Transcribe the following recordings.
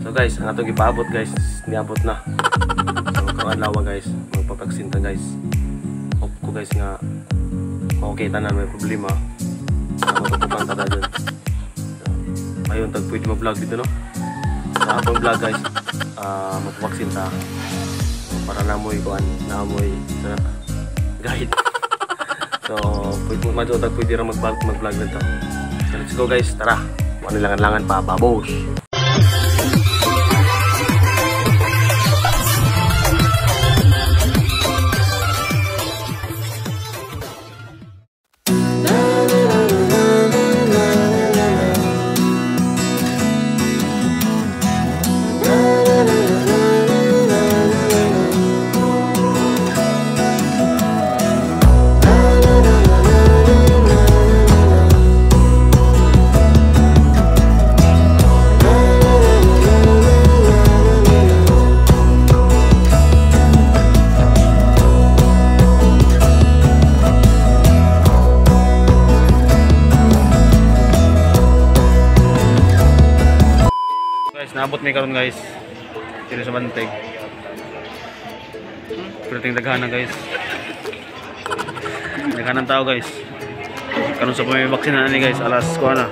So guys, ang atong ipaabot guys, niabot na. So karon lawa guys, magpapaksin ta guys. Hope ko guys nga makita na may problema. Matutupan ta dun. Ayun, tag pwede mag-vlog dito no. Sa atong vlog guys, magpapaksin ta para namoy kuan, namoy guide. So pwede madyo tag pwede ra mag-vlog nito. So let's go guys, tara. Ano langan-langan pa, babos. Naabot may karon guys. Dito sa Banteg. Pwedeng daghanan guys. Daghanan tao guys. Karon sa pamibaksin na ni guys, alas ko na.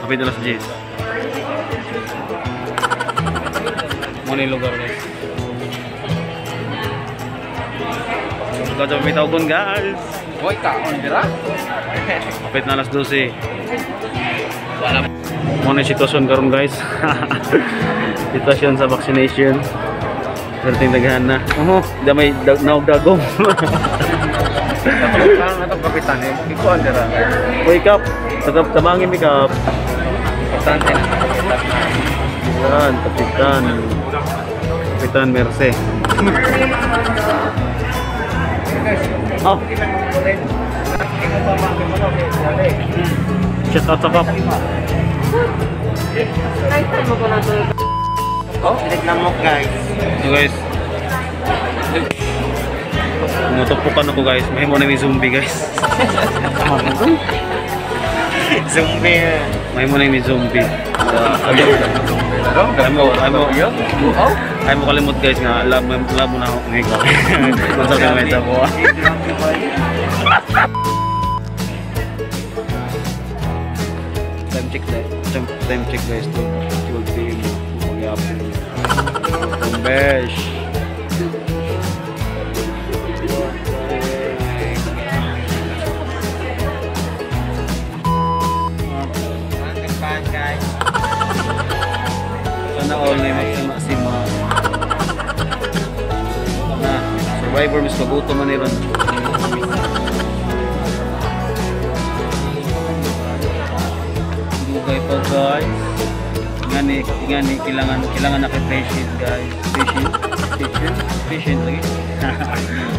Kapit alas 10. Muna yung lugar guys. Kaya may tao dun guys. Hoy, kaon dira. Kapit na alas 12. Wala. Muna yung sitwasyon karon guys. Sitwasyon sa vaccination. Pwedeng daghan na. May naog-dagong. Atong kapitan eh. Ikuan dira. Wake up. Tabangin pick up. Importante na kapitan na. Yan, kapitan. Kapitan Merce. Oh. Shout out sa Kap. Oh, naglamok guys. So guys, natupukan ako guys. Mahimo na may zombie guys. Zombie. Mahimo na may zombie. Ay mo kalimot guys nga labo na ako ngayon. Nasa kamera ko. Time check guys to 12 PM. Magyapon. Besh. Sana all na maksima. Na survivor mis magutom man niron. Dugay pa guys. Ingani kailangan na kay patient guys. Patient lagi.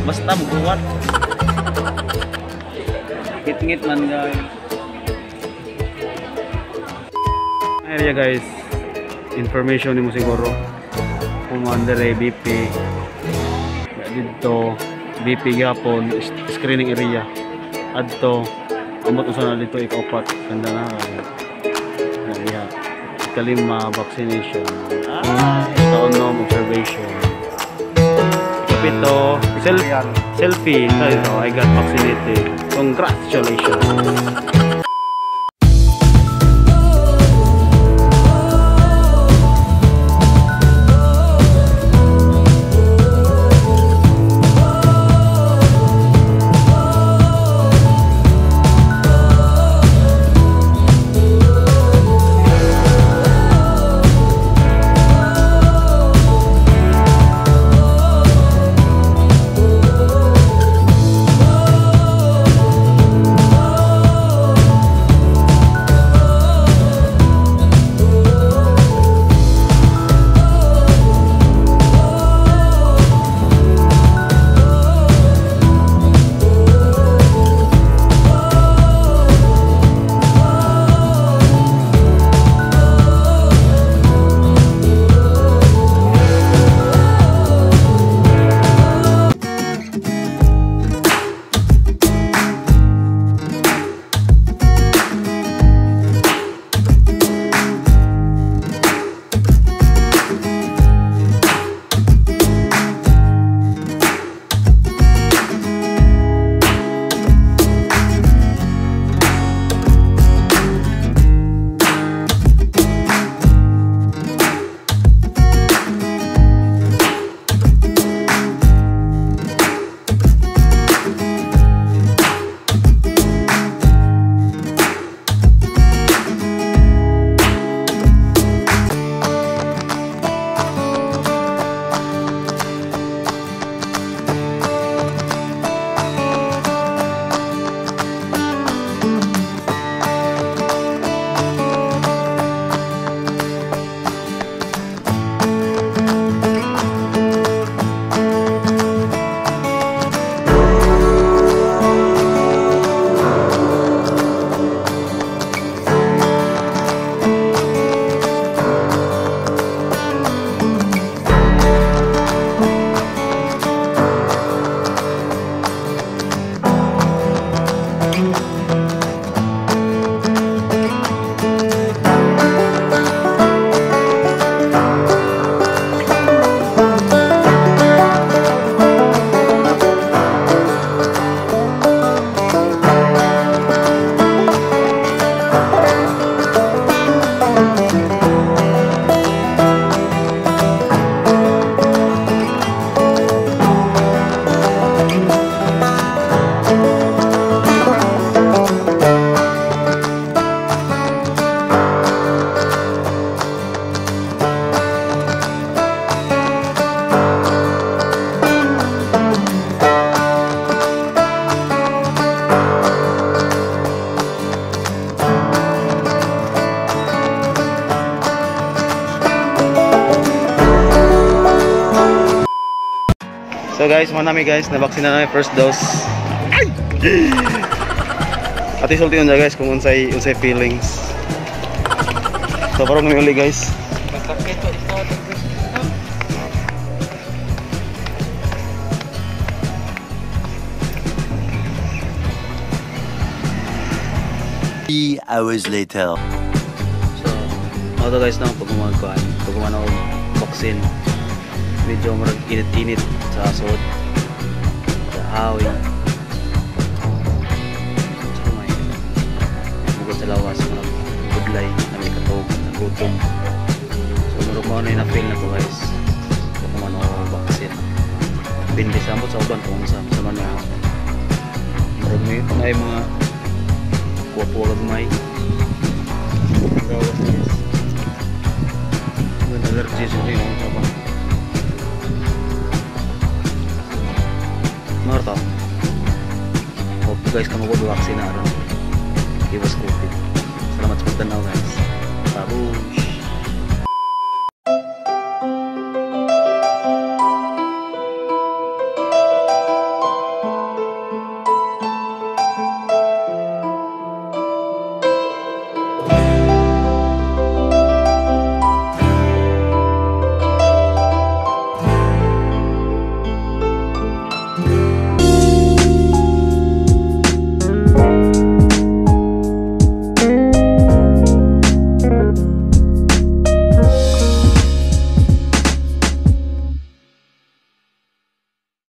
Basta buwat. Ngit man guys. Area guys. Information nimo siguro. Commander BP. Dito BP gapon screening area. Adto amot usa na dito ikapat kanda na. Kalima vaccination. Autonomous observation. Kapito selfie. I got vaccinated. Congratulations. So guys, manami guys, nabaksina na first dose. Ay! At isulti yun guys kung unsay feelings. So parang uli guys. Hours later. So, ako guys na pag gumana ako vaccine, medyo marag init-init sa asod, sa hawing, sa may bugod sa lawas, marag budlay na may katog, nagutom. So marag mo na yung na-feel na ko guys pag gumana ako vaccine. Pindi sambot sa uban kung sa man na marag may mga kuwa-kuwa gagmay. Gawas guys. May allergy sila yung sama. Marta. Hope guys ka mag-vaccine na rin. Iwas COVID. Salamat sa pagtanaw guys. Tabush.